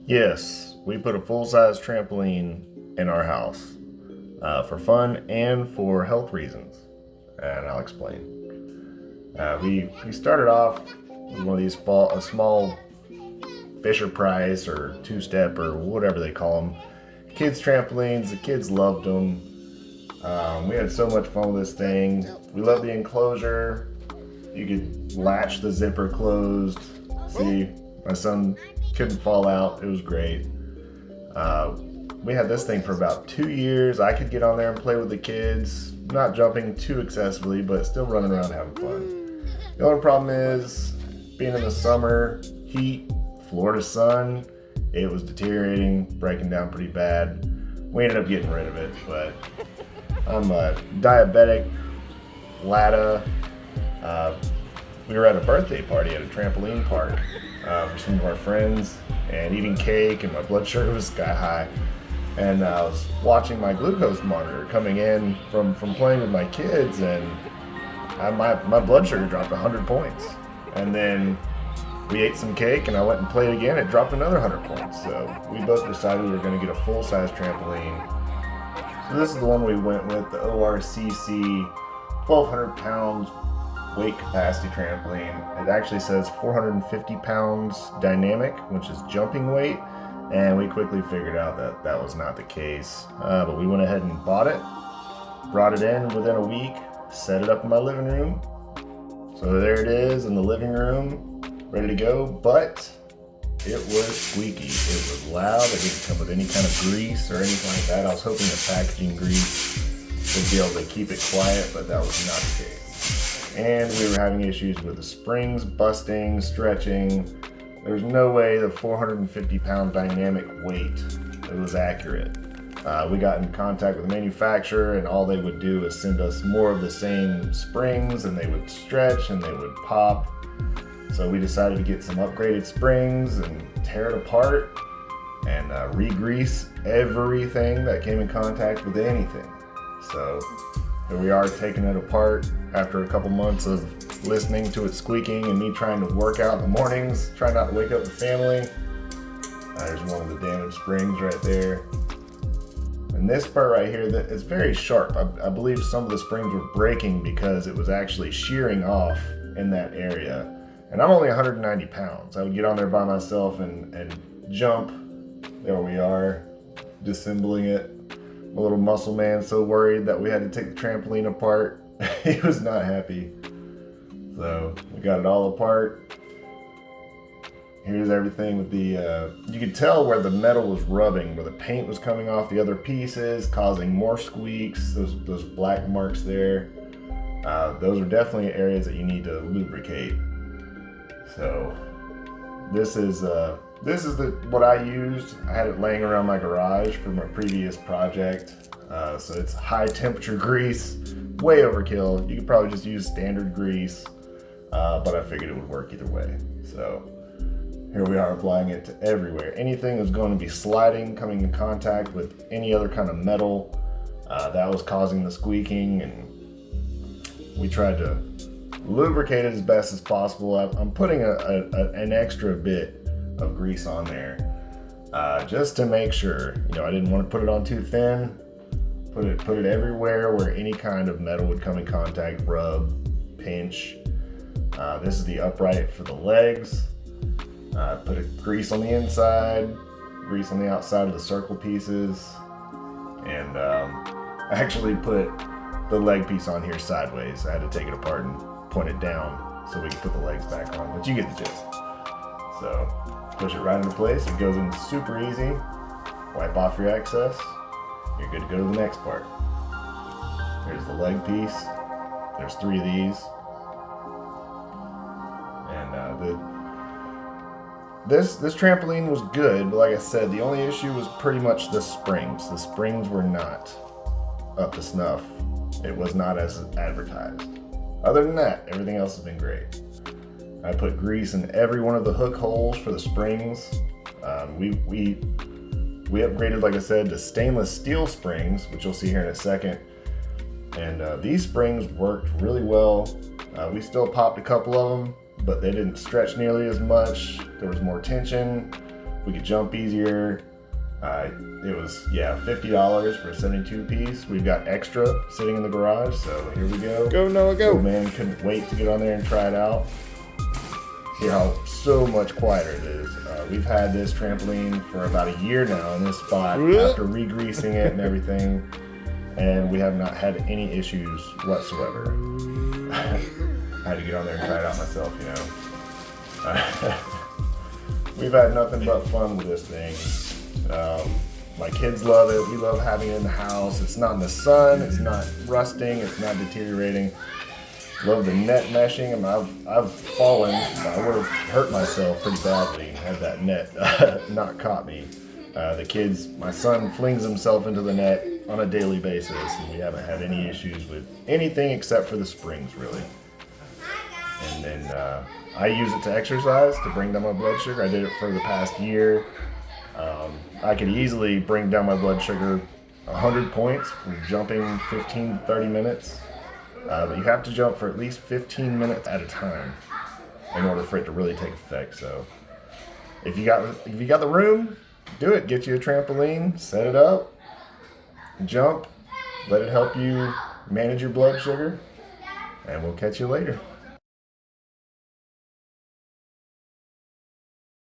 Yes, we put a full-size trampoline in our house for fun and for health reasons, and I'll explain. We started off with one of these a small Fisher Price or two-step or whatever they call them, kids trampolines. The kids loved them. We had so much fun with this thing. We loved the enclosure. You could latch the zipper closed. See, my son couldn't fall out. It was great. We had this thing for about 2 years. I could get on there and play with the kids, not jumping too excessively, but still running around having fun. The only problem is, being in the summer, heat, Florida sun, it was deteriorating, breaking down pretty bad. We ended up getting rid of it, but I'm a diabetic, lada. We were at a birthday party at a trampoline park for some of our friends and eating cake, and my blood sugar was sky high. And I was watching my glucose monitor coming in from playing with my kids, and my blood sugar dropped 100 points. And then we ate some cake and I went and played again. It dropped another 100 points. So we both decided we were going to get a full-size trampoline. So this is the one we went with, the ORCC 1,200 pounds weight capacity trampoline. It actually says 450 pounds dynamic, which is jumping weight. And we quickly figured out that that was not the case. But we went ahead and bought it, brought it in within a week, set it up in my living room. So there it is in the living room, ready to go. But it was squeaky. It was loud. It didn't come with any kind of grease or anything like that. I was hoping the packaging grease would be able to keep it quiet, but that was not the case. And we were having issues with the springs busting, stretching. There's no way the 450 pound dynamic weight it was accurate. We got in contact with the manufacturer, and all they would do is send us more of the same springs, and they would stretch and they would pop. So we decided to get some upgraded springs and tear it apart and re-grease everything that came in contact with anything. So here we are taking it apart after a couple months of listening to it squeaking and me trying to work out in the mornings, trying not to wake up the family. There's one of the damaged springs right there. And this part right here, that is very sharp. I believe some of the springs were breaking because it was actually shearing off in that area. And I'm only 190 pounds. I would get on there by myself and jump. There we are, disassembling it. My little muscle man so worried that we had to take the trampoline apart. He was not happy. So we got it all apart. Here's everything with the, you could tell where the metal was rubbing, where the paint was coming off the other pieces, causing more squeaks, those black marks there. Those are definitely areas that you need to lubricate. So this is what I used. I had it laying around my garage for my previous project. So it's high temperature grease, way overkill. You could probably just use standard grease, but I figured it would work either way. So here we are applying it to everywhere. Anything that's going to be sliding, coming in contact with any other kind of metal, that was causing the squeaking, and we tried to lubricate it as best as possible. I'm putting an extra bit of grease on there, just to make sure. You know, I didn't want to put it on too thin. Put it everywhere where any kind of metal would come in contact, rub, pinch. This is the upright for the legs. Put a grease on the inside, grease on the outside of the circle pieces, and actually put the leg piece on here sideways. I had to take it apart and point it down so we could put the legs back on, but you get the gist. So push it right into place. It goes in super easy. Wipe off your excess. You're good to go to the next part. Here's the leg piece. There's 3 of these. And this trampoline was good, but like I said, the only issue was pretty much the springs. The springs were not up to snuff. It was not as advertised. Other than that, everything else has been great. I put grease in every one of the hook holes for the springs. We upgraded, like I said, to stainless steel springs, which you'll see here in a second. And these springs worked really well. We still popped a couple of them, but they didn't stretch nearly as much. There was more tension. we could jump easier. It was, yeah, $50 for a 72 piece. We've got extra sitting in the garage, so here we go. Go, Noah, go. Oh man, couldn't wait to get on there and try it out. See how so much quieter it is. We've had this trampoline for about a year now in this spot after re-greasing it and everything, and we have not had any issues whatsoever. I had to get on there and try it out myself, you know. We've had nothing but fun with this thing. My kids love it. We love having it in the house. It's not in the sun. It's not rusting. It's not deteriorating. Love the net meshing. I mean, I've fallen. I would have hurt myself pretty badly had that net not caught me. The kids, my son flings himself into the net on a daily basis, and we haven't had any issues with anything except for the springs, really. And then I use it to exercise to bring down my blood sugar. I did it for the past year. I could easily bring down my blood sugar 100 points from jumping 15 to 30 minutes. But you have to jump for at least 15 minutes at a time in order for it to really take effect. So if you got the room, do it. Get you a trampoline, set it up, jump, let it help you manage your blood sugar, and we'll catch you later.